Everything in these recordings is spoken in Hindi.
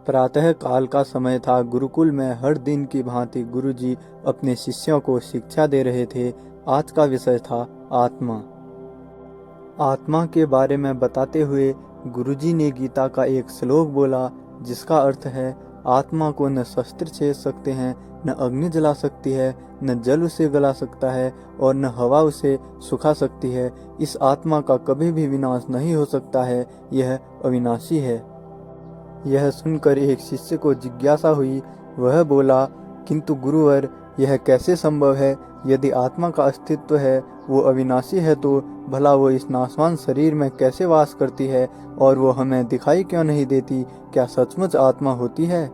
प्रातः काल का समय था। गुरुकुल में हर दिन की भांति गुरुजी अपने शिष्यों को शिक्षा दे रहे थे। आज का विषय था आत्मा। आत्मा के बारे में बताते हुए गुरुजी ने गीता का एक श्लोक बोला, जिसका अर्थ है, आत्मा को न शस्त्र छेद सकते हैं, न अग्नि जला सकती है, न जल उसे गला सकता है और न हवा उसे सुखा सकती है। इस आत्मा का कभी भी विनाश नहीं हो सकता है, यह अविनाशी है। यह सुनकर एक शिष्य को जिज्ञासा हुई। वह बोला, किंतु गुरुवर, यह कैसे संभव है? यदि आत्मा का अस्तित्व है, वो अविनाशी है, तो भला वो इस नाशवान शरीर में कैसे वास करती है और वो हमें दिखाई क्यों नहीं देती? क्या सचमुच आत्मा होती है?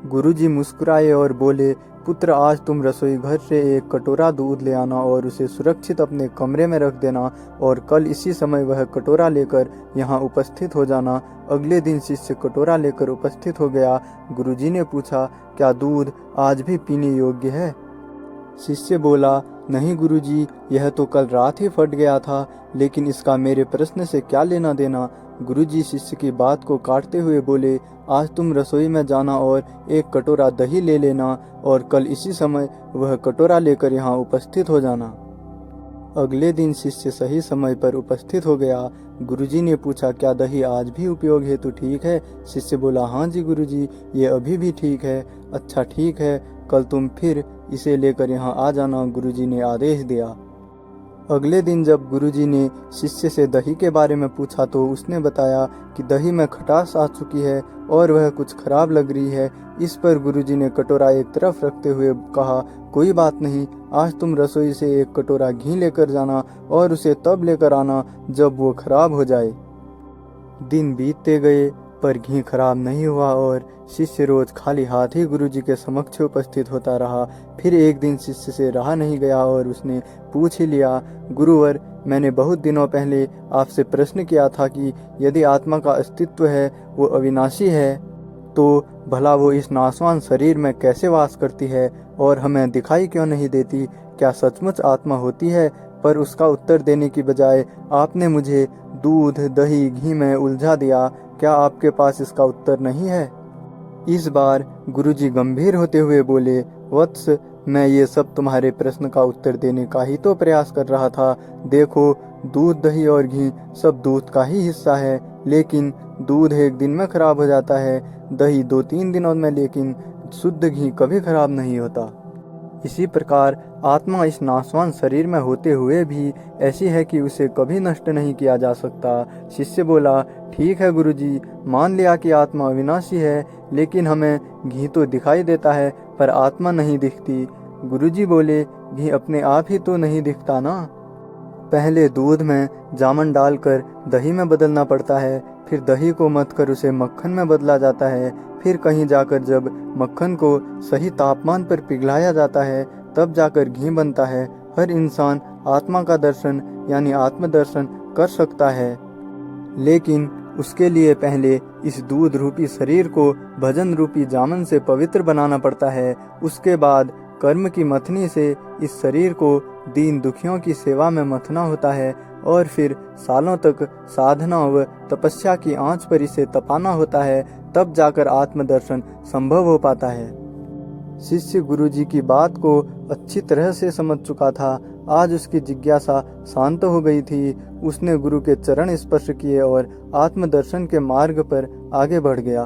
गुरुजी मुस्कुराए और बोले, पुत्र, आज तुम रसोई घर से एक कटोरा दूध ले आना और उसे सुरक्षित अपने कमरे में रख देना और कल इसी समय वह कटोरा लेकर यहाँ उपस्थित हो जाना। अगले दिन शिष्य कटोरा लेकर उपस्थित हो गया। गुरुजी ने पूछा, क्या दूध आज भी पीने योग्य है? शिष्य बोला, नहीं गुरुजी, यह तो कल रात ही फट गया था, लेकिन इसका मेरे प्रश्न से क्या लेना देना? गुरुजी शिष्य की बात को काटते हुए बोले, आज तुम रसोई में जाना और एक कटोरा दही ले लेना और कल इसी समय वह कटोरा लेकर यहाँ उपस्थित हो जाना। अगले दिन शिष्य सही समय पर उपस्थित हो गया। गुरुजी ने पूछा, क्या दही आज भी उपयोग हेतु ठीक है? शिष्य बोला, हाँ जी गुरुजी, ये अभी भी ठीक है। अच्छा ठीक है, कल तुम फिर इसे लेकर यहाँ आ जाना, गुरुजी ने आदेश दिया। अगले दिन जब गुरुजी ने शिष्य से दही के बारे में पूछा तो उसने बताया कि दही में खटास आ चुकी है और वह कुछ खराब लग रही है। इस पर गुरुजी ने कटोरा एक तरफ रखते हुए कहा, कोई बात नहीं, आज तुम रसोई से एक कटोरा घी लेकर जाना और उसे तब लेकर आना जब वो खराब हो जाए। दिन बीतते गए पर घी खराब नहीं हुआ और शिष्य रोज खाली हाथ ही गुरुजी के समक्ष उपस्थित होता रहा। फिर एक दिन शिष्य से रहा नहीं गया और उसने पूछ ही लिया, गुरुवर, मैंने बहुत दिनों पहले आपसे प्रश्न किया था कि यदि आत्मा का अस्तित्व है, वो अविनाशी है, तो भला वो इस नाशवान शरीर में कैसे वास करती है और हमें दिखाई क्यों नहीं देती? क्या सचमुच आत्मा होती है? पर उसका उत्तर देने की बजाय आपने मुझे दूध, दही, घी में उलझा दिया। क्या आपके पास इसका उत्तर नहीं है? इस बार गुरुजी गंभीर होते हुए बोले, वत्स, मैं ये सब तुम्हारे प्रश्न का उत्तर देने का ही तो प्रयास कर रहा था। देखो, दूध, दही और घी सब दूध का ही हिस्सा है, लेकिन दूध एक दिन में खराब हो जाता है, दही 2-3 दिनों में, लेकिन शुद्ध घी कभी खराब नहीं होता। इसी प्रकार आत्मा इस नाशवान शरीर में होते हुए भी ऐसी है कि उसे कभी नष्ट नहीं किया जा सकता। शिष्य बोला, ठीक है गुरुजी, मान लिया कि आत्मा अविनाशी है, लेकिन हमें घी तो दिखाई देता है पर आत्मा नहीं दिखती। गुरुजी बोले, घी अपने आप ही तो नहीं दिखता ना। पहले दूध में जामन डालकर दही में बदलना पड़ता है, फिर दही को मथ कर उसे मक्खन में बदला जाता है, फिर कहीं जाकर जब मक्खन को सही तापमान पर पिघलाया जाता है, तब जाकर घी बनता है। हर इंसान आत्मा का दर्शन यानी आत्मदर्शन कर सकता है, लेकिन उसके लिए पहले इस दूध रूपी शरीर को भजन रूपी जामन से पवित्र बनाना पड़ता है। उसके बाद कर्म की मथनी से इस शरीर को दीन दुखियों की सेवा में मथना होता है और फिर सालों तक साधना व तपस्या की आंच पर इसे तपाना होता है, तब जाकर आत्मदर्शन संभव हो पाता है। शिष्य गुरुजी की बात को अच्छी तरह से समझ चुका था। आज उसकी जिज्ञासा शांत हो गई थी। उसने गुरु के चरण स्पर्श किए और आत्मदर्शन के मार्ग पर आगे बढ़ गया।